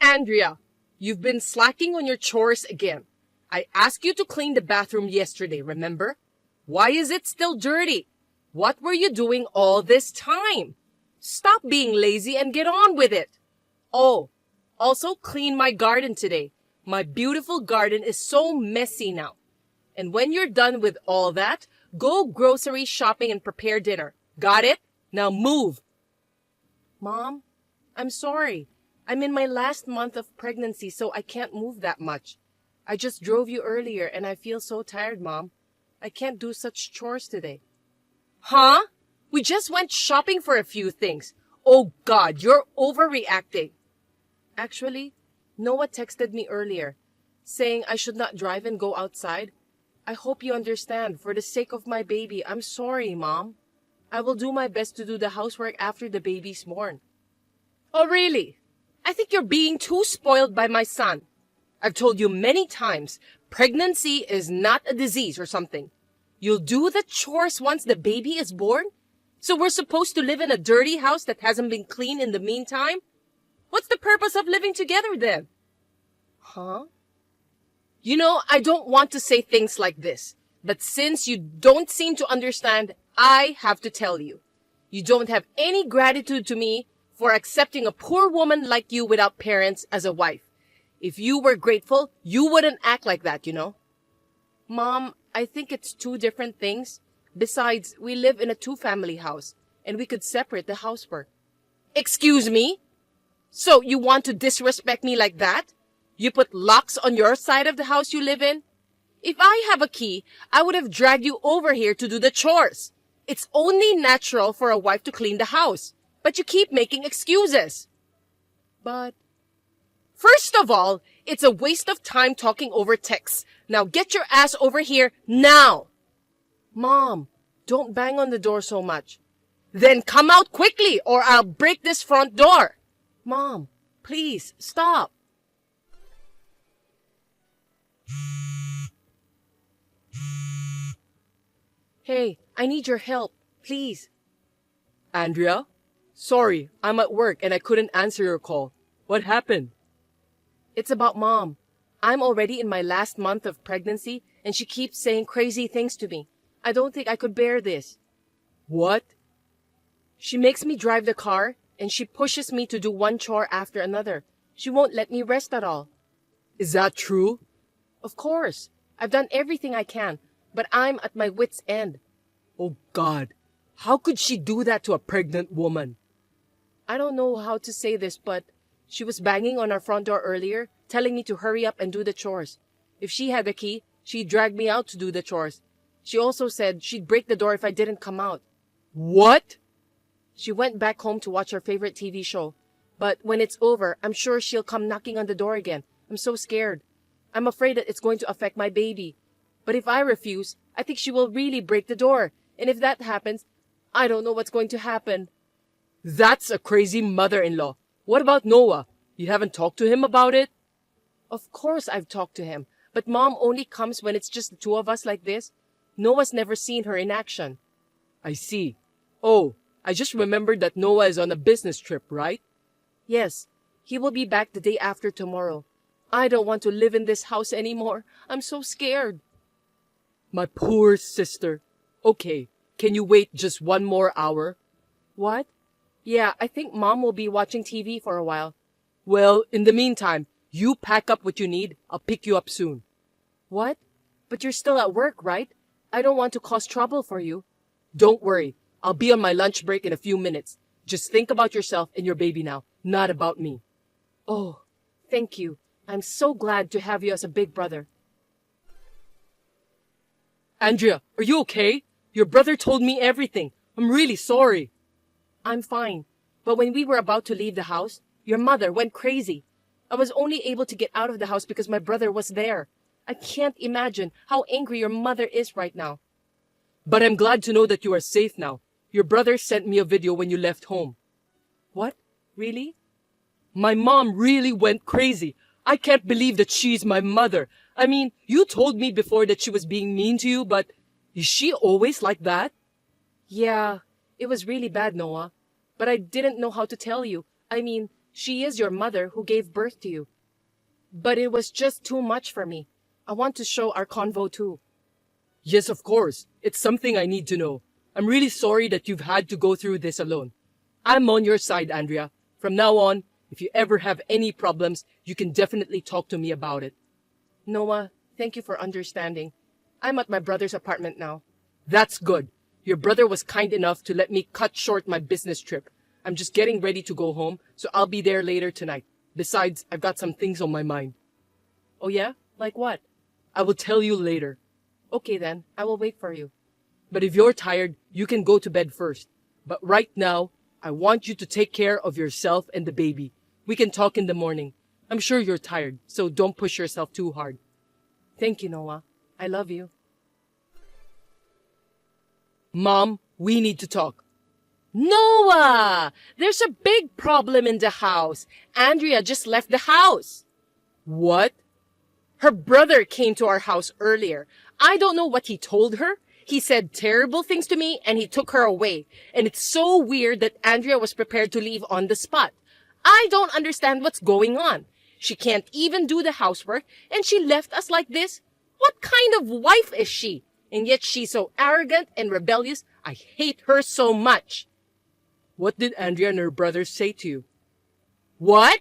Andrea, you've been slacking on your chores again. I asked you to clean the bathroom yesterday, remember? Why is it still dirty? What were you doing all this time? Stop being lazy and get on with it. Oh, also clean my garden today. My beautiful garden is so messy now. And when you're done with all that, go grocery shopping and prepare dinner. Got it? Now move. Mom, I'm sorry. I'm in my last month of pregnancy, so I can't move that much. I just drove you earlier and I feel so tired, Mom. I can't do such chores today. Huh? We just went shopping for a few things. Oh God, you're overreacting. Actually, Noah texted me earlier, saying I should not drive and go outside. I hope you understand. For the sake of my baby, I'm sorry, Mom. I will do my best to do the housework after the baby's born. Oh, really? I think you're being too spoiled by my son. I've told you many times, pregnancy is not a disease or something. You'll do the chores once the baby is born? So we're supposed to live in a dirty house that hasn't been cleaned in the meantime? What's the purpose of living together then? Huh? You know, I don't want to say things like this, but since you don't seem to understand, I have to tell you. You don't have any gratitude to me for accepting a poor woman like you without parents as a wife. If you were grateful, you wouldn't act like that, you know? Mom, I think it's two different things. Besides, we live in a two-family house, and we could separate the housework. Excuse me? So you want to disrespect me like that? You put locks on your side of the house you live in? If I have a key, I would have dragged you over here to do the chores. It's only natural for a wife to clean the house, but you keep making excuses. But first of all, it's a waste of time talking over text. Now get your ass over here now. Mom, don't bang on the door so much. Then come out quickly or I'll break this front door. Mom, please, stop. Hey, I need your help, please. Andrea? Sorry, I'm at work and I couldn't answer your call. What happened? It's about Mom. I'm already in my last month of pregnancy and she keeps saying crazy things to me. I don't think I could bear this. What? She makes me drive the car and she pushes me to do one chore after another. She won't let me rest at all. Is that true? Of course. I've done everything I can, but I'm at my wit's end. Oh God, how could she do that to a pregnant woman? I don't know how to say this, but she was banging on our front door earlier, telling me to hurry up and do the chores. If she had the key, she'd drag me out to do the chores. She also said she'd break the door if I didn't come out. What? She went back home to watch her favorite TV show. But when it's over, I'm sure she'll come knocking on the door again. I'm so scared. I'm afraid that it's going to affect my baby. But if I refuse, I think she will really break the door. And if that happens, I don't know what's going to happen. That's a crazy mother-in-law. What about Noah? You haven't talked to him about it? Of course I've talked to him. But Mom only comes when it's just the two of us like this. Noah's never seen her in action. I see. Oh, I just remembered that Noah is on a business trip, right? Yes. He will be back the day after tomorrow. I don't want to live in this house anymore. I'm so scared. My poor sister. Okay, can you wait just one more hour? What? Yeah, I think Mom will be watching TV for a while. Well, in the meantime, you pack up what you need. I'll pick you up soon. What? But you're still at work, right? I don't want to cause trouble for you. Don't worry. I'll be on my lunch break in a few minutes. Just think about yourself and your baby now, not about me. Oh, thank you. I'm so glad to have you as a big brother. Andrea, are you okay? Your brother told me everything. I'm really sorry. I'm fine. But when we were about to leave the house, your mother went crazy. I was only able to get out of the house because my brother was there. I can't imagine how angry your mother is right now. But I'm glad to know that you are safe now. Your brother sent me a video when you left home. What? Really? My mom really went crazy. I can't believe that she's my mother. I mean, you told me before that she was being mean to you, but is she always like that? Yeah, it was really bad, Noah. But I didn't know how to tell you. I mean, She is your mother who gave birth to you. But it was just too much for me. I want to show our convo too. Yes, of course. It's something I need to know. I'm really sorry that you've had to go through this alone. I'm on your side, Andrea. From now on, if you ever have any problems, you can definitely talk to me about it. Noah, thank you for understanding. I'm at my brother's apartment now. That's good. Your brother was kind enough to let me cut short my business trip. I'm just getting ready to go home, so I'll be there later tonight. Besides, I've got some things on my mind. Oh yeah? Like what? I will tell you later. Okay then, I will wait for you. But if you're tired, you can go to bed first. But right now, I want you to take care of yourself and the baby. We can talk in the morning. I'm sure you're tired, so don't push yourself too hard. Thank you, Noah. I love you. Mom, we need to talk. Noah! There's a big problem in the house. Andrea just left the house. What? Her brother came to our house earlier. I don't know what he told her. He said terrible things to me and he took her away. And it's so weird that Andrea was prepared to leave on the spot. I don't understand what's going on. She can't even do the housework and she left us like this. What kind of wife is she? And yet she's so arrogant and rebellious. I hate her so much. What did Andrea and her brother say to you? What?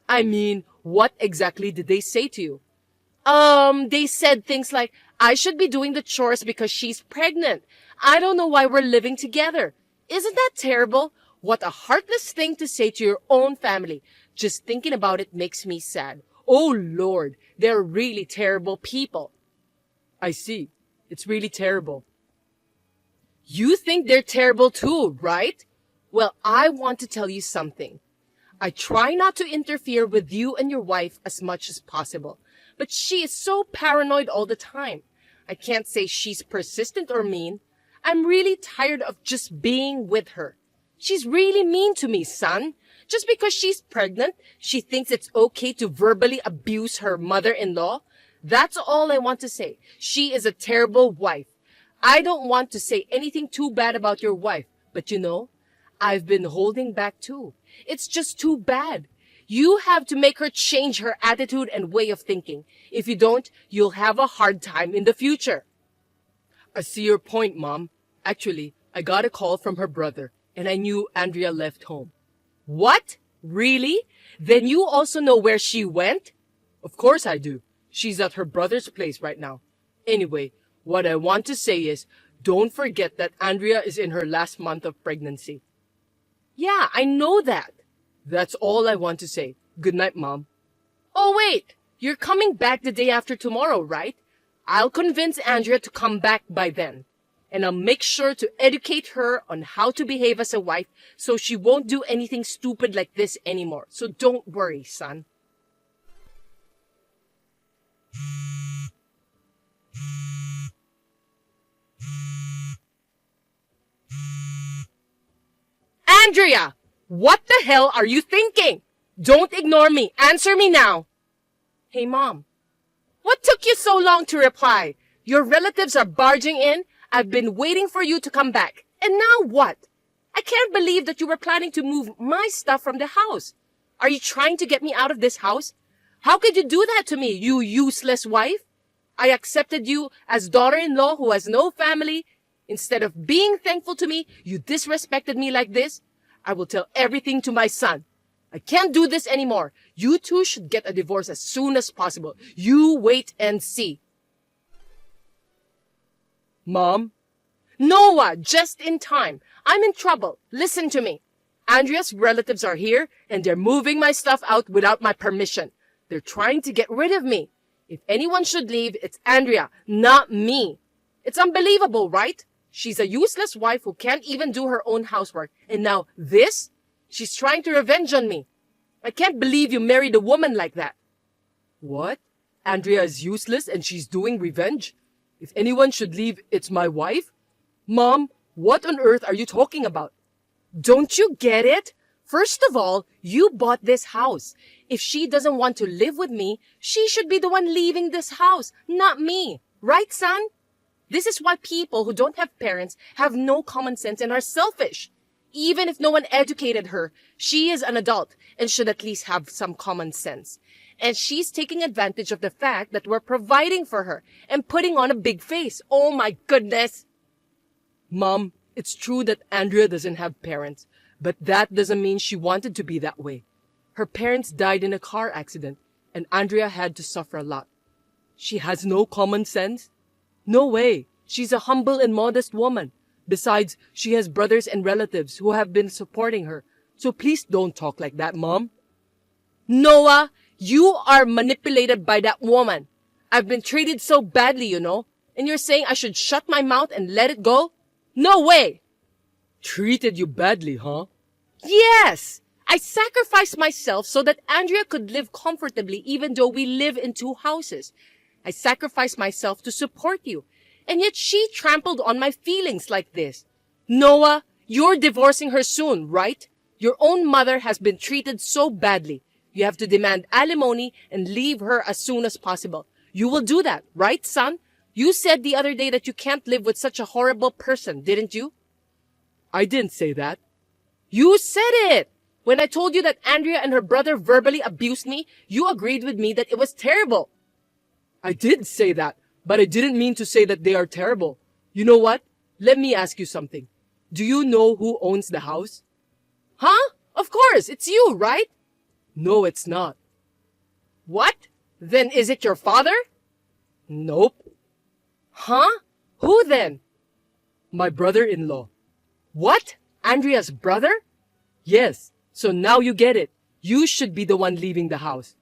I mean, what exactly did they say to you? They said things like, I should be doing the chores because she's pregnant. I don't know why we're living together. Isn't that terrible? What a heartless thing to say to your own family. Just thinking about it makes me sad. Oh Lord, they're really terrible people. I see. It's really terrible. You think they're terrible too, right? Well, I want to tell you something. I try not to interfere with you and your wife as much as possible, but she is so paranoid all the time. I can't say she's persistent or mean. I'm really tired of just being with her. She's really mean to me, son. Just because she's pregnant, she thinks it's okay to verbally abuse her mother-in-law. That's all I want to say. She is a terrible wife. I don't want to say anything too bad about your wife, but you know, I've been holding back too. It's just too bad. You have to make her change her attitude and way of thinking. If you don't, you'll have a hard time in the future. I see your point, Mom. Actually, I got a call from her brother, and I knew Andrea left home. What? Really? Then you also know where she went? Of course I do. She's at her brother's place right now. Anyway, what I want to say is, don't forget that Andrea is in her last month of pregnancy. Yeah, I know that. That's all I want to say. Good night, Mom. Oh, wait. You're coming back the day after tomorrow, right? I'll convince Andrea to come back by then. And I'll make sure to educate her on how to behave as a wife so she won't do anything stupid like this anymore. So don't worry, son. Andrea! What the hell are you thinking? Don't ignore me. Answer me now. Hey, Mom. What took you so long to reply? Your relatives are barging in. I've been waiting for you to come back. And now what? I can't believe that you were planning to move my stuff from the house. Are you trying to get me out of this house? How could you do that to me, you useless wife? I accepted you as daughter-in-law who has no family. Instead of being thankful to me, you disrespected me like this. I will tell everything to my son. I can't do this anymore. You two should get a divorce as soon as possible. You wait and see. Mom? Noah, just in time. I'm in trouble. Listen to me. Andrea's relatives are here, and they're moving my stuff out without my permission. They're trying to get rid of me. If anyone should leave, it's Andrea, not me. It's unbelievable, right? She's a useless wife who can't even do her own housework. And now this? She's trying to revenge on me. I can't believe you married a woman like that. What? Andrea is useless and she's doing revenge? If anyone should leave, it's my wife? Mom, what on earth are you talking about? Don't you get it? First of all, you bought this house. If she doesn't want to live with me, she should be the one leaving this house, not me. Right, son? This is why people who don't have parents have no common sense and are selfish. even if no one educated her, she is an adult and should at least have some common sense. And she's taking advantage of the fact that we're providing for her and putting on a big face. Oh my goodness. Mom, it's true that Andrea doesn't have parents, but that doesn't mean she wanted to be that way. Her parents died in a car accident, and Andrea had to suffer a lot. She has no common sense? No way. She's a humble and modest woman. Besides, she has brothers and relatives who have been supporting her. So please don't talk like that, Mom. Noah, you are manipulated by that woman. I've been treated so badly, you know. And you're saying I should shut my mouth and let it go? No way! Treated you badly, huh? Yes! I sacrificed myself so that Andrea could live comfortably even though we live in two houses. I sacrificed myself to support you. And yet she trampled on my feelings like this. Noah, you're divorcing her soon, right? Your own mother has been treated so badly. You have to demand alimony and leave her as soon as possible. You will do that, right, son? You said the other day that you can't live with such a horrible person, didn't you? I didn't say that. You said it! When I told you that Andrea and her brother verbally abused me, you agreed with me that it was terrible. I did say that, but I didn't mean to say that they are terrible. You know what? Let me ask you something. Do you know who owns the house? Huh? Of course, it's you, right? No, it's not. What? Then is it your father? Nope. Huh? Who then? My brother-in-law. What? Andrea's brother? Yes, so now you get it. You should be the one leaving the house.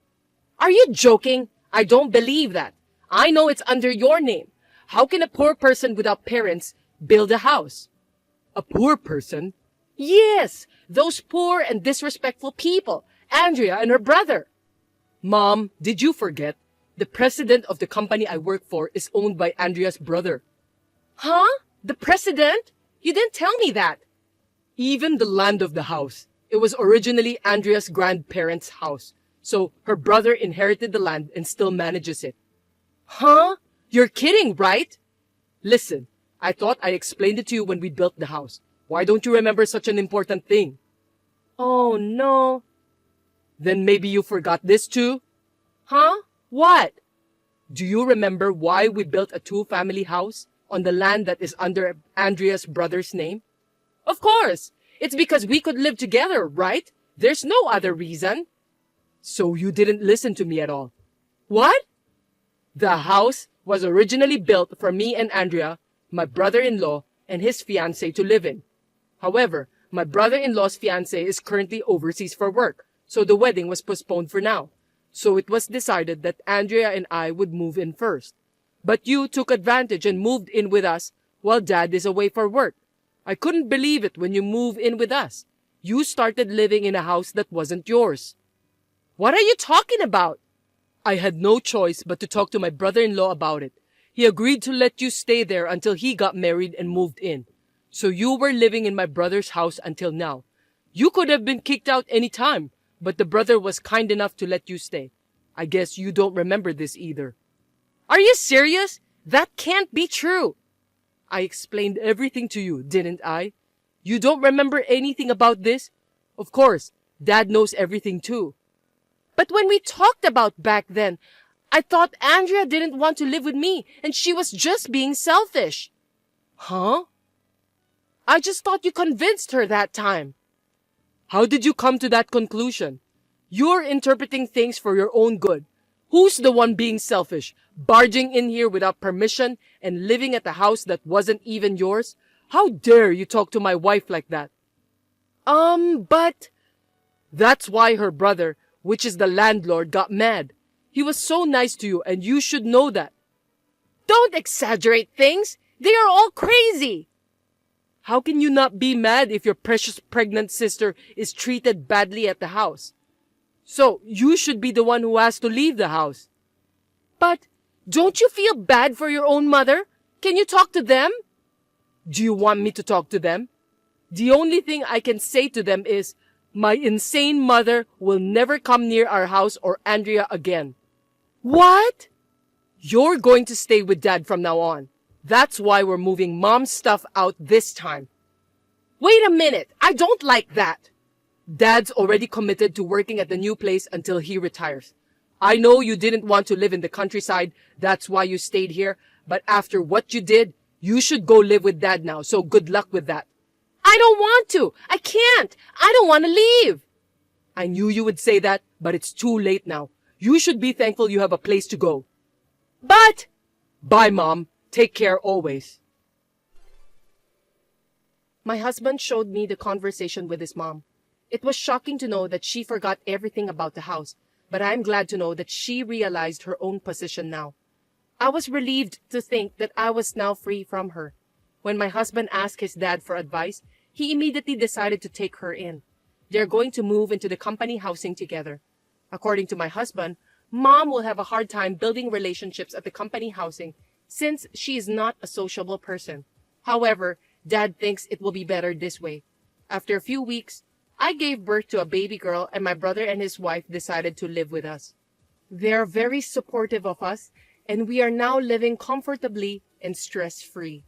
Are you joking? I don't believe that. I know it's under your name. How can a poor person without parents build a house? A poor person? Yes, those poor and disrespectful people. Andrea and her brother. Mom, did you forget? The president of the company I work for is owned by Andrea's brother. Huh? The president? You didn't tell me that. Even the land of the house. It was originally Andrea's grandparents' house. So her brother inherited the land and still manages it. Huh? You're kidding, right? Listen, I thought I explained it to you when we built the house. Why don't you remember such an important thing? Oh, no. Then maybe you forgot this too? Huh? What? Do you remember why we built a two-family house on the land that is under Andrea's brother's name? Of course. It's because we could live together, right? There's no other reason. So you didn't listen to me at all. What? The house was originally built for me and Andrea, my brother-in-law, and his fiancée to live in. However, my brother-in-law's fiancée is currently overseas for work, so the wedding was postponed for now. So it was decided that Andrea and I would move in first. But you took advantage and moved in with us while Dad is away for work. I couldn't believe it when you moved in with us. You started living in a house that wasn't yours. What are you talking about? I had no choice but to talk to my brother-in-law about it. He agreed to let you stay there until he got married and moved in. So you were living in my brother's house until now. You could have been kicked out any time, but the brother was kind enough to let you stay. I guess you don't remember this either. Are you serious? That can't be true. I explained everything to you, didn't I? You don't remember anything about this? Of course, Dad knows everything too. But when we talked about back then, I thought Andrea didn't want to live with me and she was just being selfish. Huh? I just thought you convinced her that time. How did you come to that conclusion? You're interpreting things for your own good. Who's the one being selfish, barging in here without permission and living at a house that wasn't even yours? How dare you talk to my wife like that? But... That's why her brother, which is the landlord, got mad. He was so nice to you and you should know that. Don't exaggerate things. They are all crazy. How can you not be mad if your precious pregnant sister is treated badly at the house? So, you should be the one who has to leave the house. But, don't you feel bad for your own mother? Can you talk to them? Do you want me to talk to them? The only thing I can say to them is, my insane mother will never come near our house or Andrea again. What? You're going to stay with Dad from now on. That's why we're moving Mom's stuff out this time. Wait a minute. I don't like that. Dad's already committed to working at the new place until he retires. I know you didn't want to live in the countryside. That's why you stayed here. But after what you did, you should go live with Dad now. So good luck with that. I don't want to. I can't. I don't want to leave. I knew you would say that, but it's too late now. You should be thankful you have a place to go. But... Bye, Mom. Take care always. My husband showed me the conversation with his mom. It was shocking to know that she forgot everything about the house, but I'm glad to know that she realized her own position now. I was relieved to think that I was now free from her. When my husband asked his dad for advice, he immediately decided to take her in. They're going to move into the company housing together. According to my husband, Mom will have a hard time building relationships at the company housing since she is not a sociable person. However, Dad thinks it will be better this way. After a few weeks, I gave birth to a baby girl and my brother and his wife decided to live with us. They are very supportive of us and we are now living comfortably and stress-free.